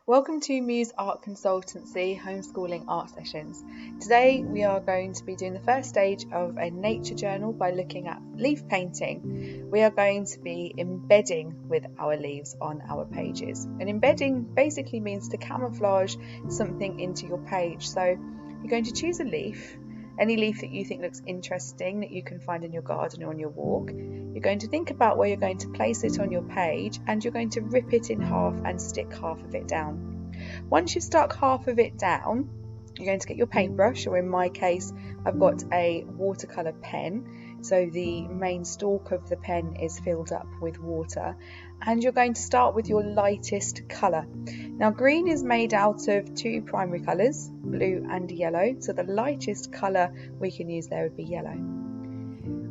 Welcome to Muse Art Consultancy Homeschooling Art Sessions. Today we are going to be doing the first stage of a nature journal by looking at leaf painting. We are going to be embedding with our leaves on our pages. And embedding basically means to camouflage something into your page. So you're going to choose a leaf, any leaf that you think looks interesting that you can find in your garden or on your walk. You're going to think about where you're going to place it on your page, and you're going to rip it in half and stick half of it down. Once you've stuck half of it down, you're going to get your paintbrush, or in my case I've got a watercolour pen, so the main stalk of the pen is filled up with water, and you're going to start with your lightest colour. Now green is made out of two primary colours, blue and yellow, so the lightest colour we can use there would be yellow.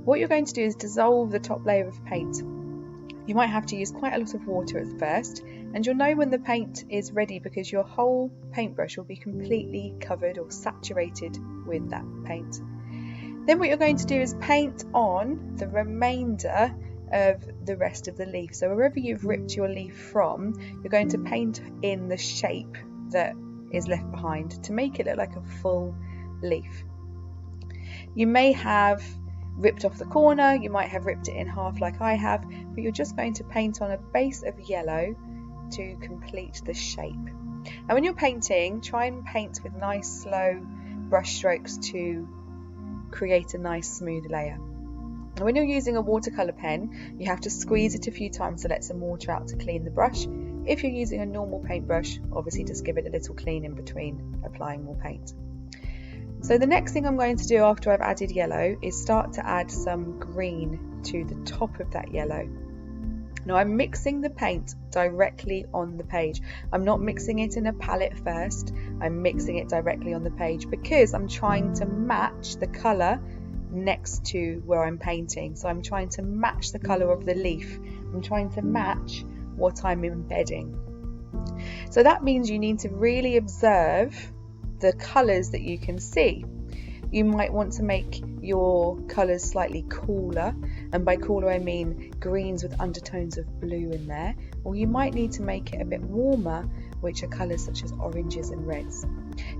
What you're going to do is dissolve the top layer of paint. You might have to use quite a lot of water at first, and you'll know when the paint is ready because your whole paintbrush will be completely covered or saturated with that paint. Then what you're going to do is paint on the remainder of the rest of the leaf. So wherever you've ripped your leaf from, you're going to paint in the shape that is left behind to make it look like a full leaf. You may have ripped off the corner, you might have ripped it in half like I have, but you're just going to paint on a base of yellow to complete the shape. And when you're painting, try and paint with nice slow brush strokes to create a nice smooth layer. And when you're using a watercolour pen, you have to squeeze it a few times to let some water out to clean the brush. If you're using a normal paintbrush, obviously just give it a little clean in between applying more paint. So the next thing I'm going to do after I've added yellow is start to add some green to the top of that yellow. Now I'm mixing the paint directly on the page. I'm not mixing it in a palette first, I'm mixing it directly on the page because I'm trying to match the colour next to where I'm painting. So I'm trying to match the colour of the leaf. I'm trying to match what I'm embedding. So that means you need to really observe the colours that you can see. You might want to make your colours slightly cooler, and by cooler I mean greens with undertones of blue in there, or you might need to make it a bit warmer, which are colours such as oranges and reds.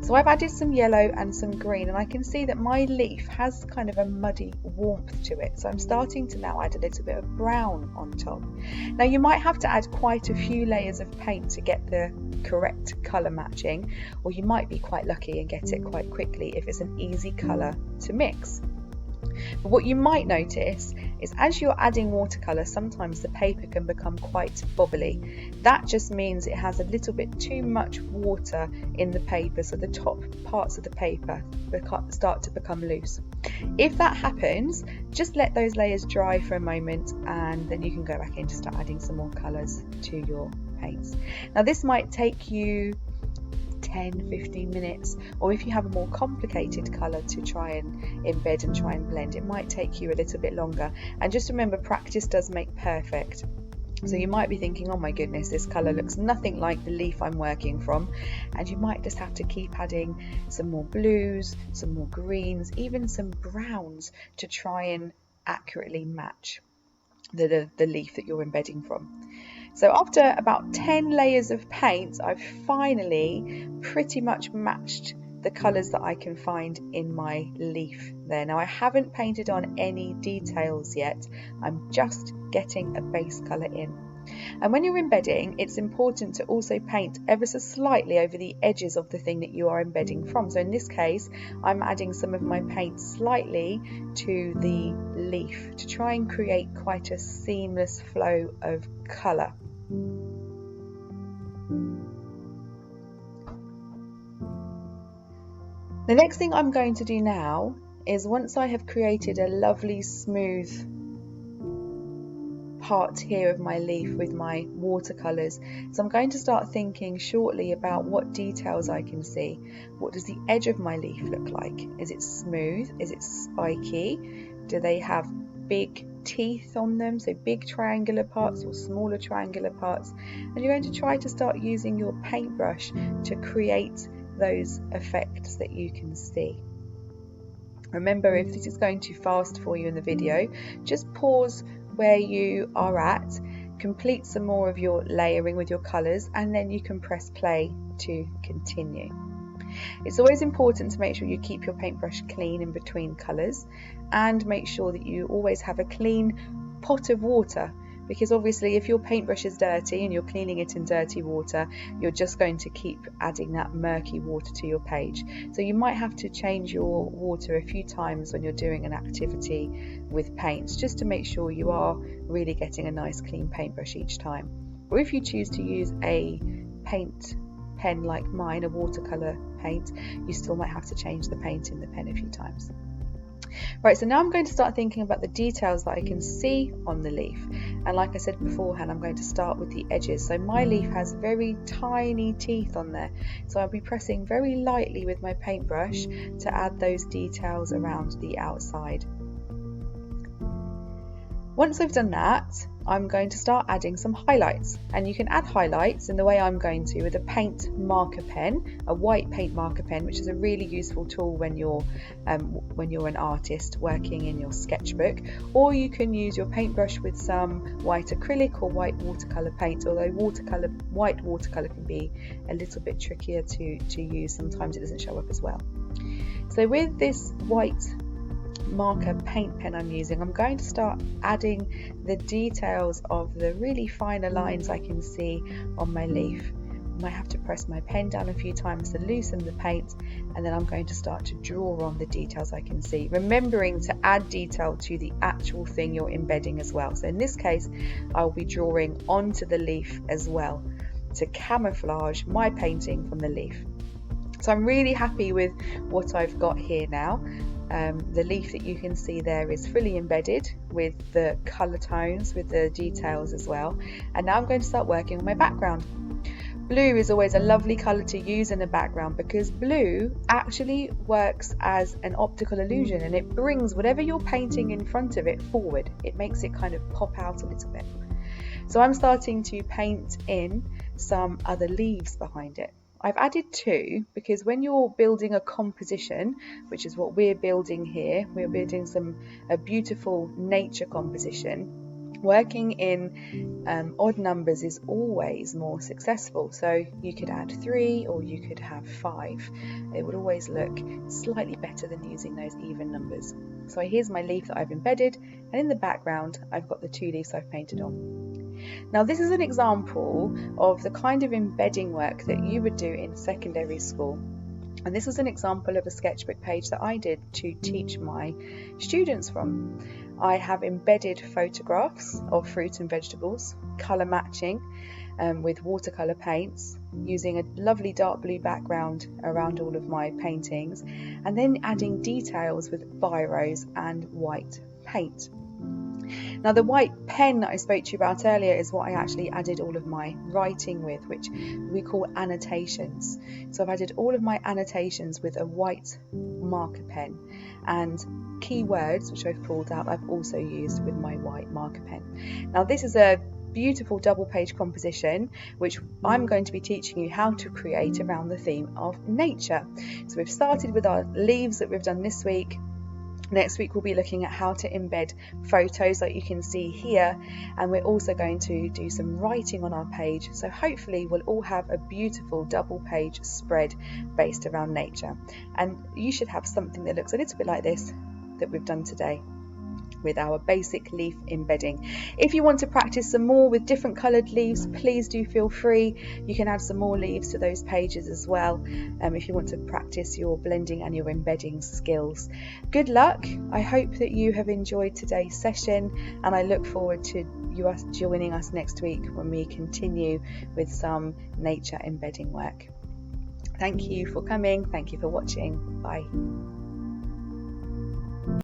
So I've added some yellow and some green, and I can see that my leaf has kind of a muddy warmth to it, so I'm starting to now add a little bit of brown on top. Now you might have to add quite a few layers of paint to get the correct colour matching, or you might be quite lucky and get it quite quickly if it's an easy colour to mix. But what you might notice is as you're adding watercolour, sometimes the paper can become quite bobbly. That just means it has a little bit too much water in the paper, so the top parts of the paper start to become loose. If that happens, just let those layers dry for a moment, and then you can go back in to start adding some more colours to your paints. Now this might take you 10-15 minutes, or if you have a more complicated colour to try and embed and try and blend, it might take you a little bit longer. And just remember, practice does make perfect. So you might be thinking, oh my goodness, this colour looks nothing like the leaf I'm working from, and you might just have to keep adding some more blues, some more greens, even some browns to try and accurately match the leaf that you're embedding from. So after about 10 layers of paint, I've finally pretty much matched the colours that I can find in my leaf there. Now I haven't painted on any details yet, I'm just getting a base colour in. And when you're embedding, it's important to also paint ever so slightly over the edges of the thing that you are embedding from. So in this case, I'm adding some of my paint slightly to the leaf to try and create quite a seamless flow of colour. The next thing I'm going to do now is, once I have created a lovely smooth part here of my leaf with my watercolours, so I'm going to start thinking shortly about what details I can see. What does the edge of my leaf look like? Is it smooth? Is it spiky? Do they have big teeth on them, so big triangular parts or smaller triangular parts? And you're going to try to start using your paintbrush to create those effects that you can see. Remember, if this is going too fast for you in the video, just pause where you are at, complete some more of your layering with your colours, and then you can press play to continue. It's always important to make sure you keep your paintbrush clean in between colours, and make sure that you always have a clean pot of water, because obviously if your paintbrush is dirty and you're cleaning it in dirty water, you're just going to keep adding that murky water to your page. So you might have to change your water a few times when you're doing an activity with paints, just to make sure you are really getting a nice clean paintbrush each time. Or if you choose to use a paint pen like mine, a watercolour paint, you still might have to change the paint in the pen a few times. Right, so now I'm going to start thinking about the details that I can see on the leaf, and like I said beforehand, I'm going to start with the edges. So my leaf has very tiny teeth on there, so I'll be pressing very lightly with my paintbrush to add those details around the outside. Once I've done that, I'm going to start adding some highlights, and you can add highlights in the way I'm going to with a paint marker pen, a white paint marker pen, which is a really useful tool when you're an artist working in your sketchbook. Or you can use your paintbrush with some white acrylic or white watercolour paint, although white watercolour can be a little bit trickier to use. Sometimes it doesn't show up as well. So with this white marker paint pen I'm using, I'm going to start adding the details of the really finer lines I can see on my leaf. I might have to press my pen down a few times to loosen the paint, and then I'm going to start to draw on the details I can see, remembering to add detail to the actual thing you're embedding as well. So in this case, I'll be drawing onto the leaf as well to camouflage my painting from the leaf. So I'm really happy with what I've got here now. The leaf that you can see there is fully embedded with the colour tones, with the details as well. And now I'm going to start working on my background. Blue is always a lovely colour to use in a background, because blue actually works as an optical illusion, and it brings whatever you're painting in front of it forward. It makes it kind of pop out a little bit. So I'm starting to paint in some other leaves behind it. I've added two because when you're building a composition, which is what we're building here, we're building a beautiful nature composition, working in odd numbers is always more successful. So you could add 3 or you could have 5. It would always look slightly better than using those even numbers. So here's my leaf that I've embedded, and in the background I've got the 2 leaves I've painted on. Now this is an example of the kind of embedding work that you would do in secondary school, and this is an example of a sketchbook page that I did to teach my students from. I have embedded photographs of fruit and vegetables, colour matching with watercolour paints, using a lovely dark blue background around all of my paintings, and then adding details with biros and white paint. Now the white pen that I spoke to you about earlier is what I actually added all of my writing with, which we call annotations. So I've added all of my annotations with a white marker pen, and keywords, which I've pulled out, I've also used with my white marker pen. Now this is a beautiful double page composition which I'm going to be teaching you how to create around the theme of nature. So we've started with our leaves that we've done this week. Next week we'll be looking at how to embed photos like you can see here, and we're also going to do some writing on our page. So hopefully we'll all have a beautiful double page spread based around nature, and you should have something that looks a little bit like this that we've done today with our basic leaf embedding. If you want to practice some more with different coloured leaves, please do feel free. You can add some more leaves to those pages as well, if you want to practice your blending and your embedding skills. Good luck. I hope that you have enjoyed today's session, and I look forward to you joining us next week when we continue with some nature embedding work. Thank you for coming. Thank you for watching. Bye.